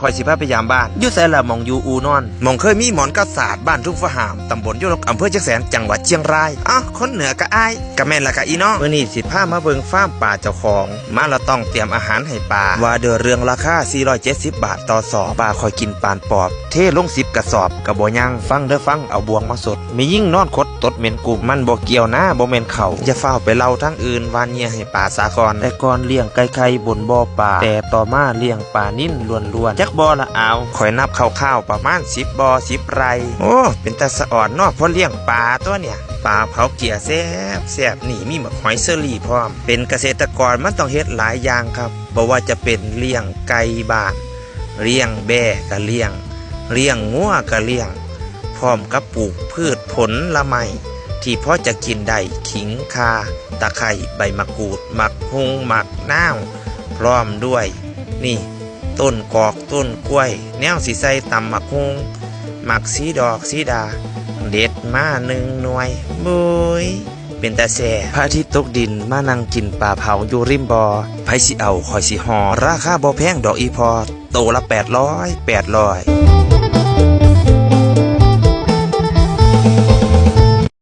ข่อยสิพาไปยามบ้านอยู่ไสล่ะมองอยู่อูนอนมองเคยมีหมอนกระสาดบ้านทุ่งฟ้าหามตำบลยลกอำเภอจักแสนจังหวัดเชียงรายอ้าวคนเหนือก็อายก็แม่นละกะอีน้องมื้อนี้สิพามาเบิ่งฟาร์มปลาเจ้าของมาเราต้องเตรียมอาหารให้ปลาว่าเดือเรื่องราคา470 บาทต่อสอบปลาข่อยกินปานปอบเทลง10กระสอบก็บ่ยังฟังเด้อฟังเอาบวงมาสดมียิ่งนอนคดตดเหม็นกุ่มมันบ่เกี่ยวนะบ่แม่นเขาอย่าฟ้าวไปเล่าทั้งอื่นว่าเนี่ยให้ปลาสาครแต่ก่อนเลี้ยงไก่บนบ่อปลาแต่ต่อมาเลี้ยงปลานิ่นล้วนๆจักบ่ละเอาข่อยนับคร่าวๆประมาณ10บ่อ10ไร่โอ้เป็นตาสะอ่อนเนาะเพราะเลี้ยงปลาตัวเนี่ยปลาเผาเกี๊ยแซ่บนี่มีหมึกหอยเชอรี่พร้อมเป็นเกษตรกรมันต้องเฮ็ดหลายอย่างครับบ่ว่าจะเป็นเลี้ยงไก่บ้านเลี้ยงแบะก็เลี้ยงงัวก็เลี้ยงพร้อมกับปลูกพืชผลละไม้ที่พอจะกินได้ขิงข่าตะไคร้ใบมะกรูดหมักฮุงหมักนาวพร้อมด้วยนี่ต้นกอกต้นกล้วยแนวสิใส่ตำหมักฮุงหมักสีดอกสีดาเด็ดมา1 หน่วยบุยเป็นตาแซ่พระอาทิตย์ตกดินมานั่งกินปลาเผาอยู่ริมบ่อไผสิเอาข่อยสิห่อราคาบ่แพงดอกอีพอโตละ800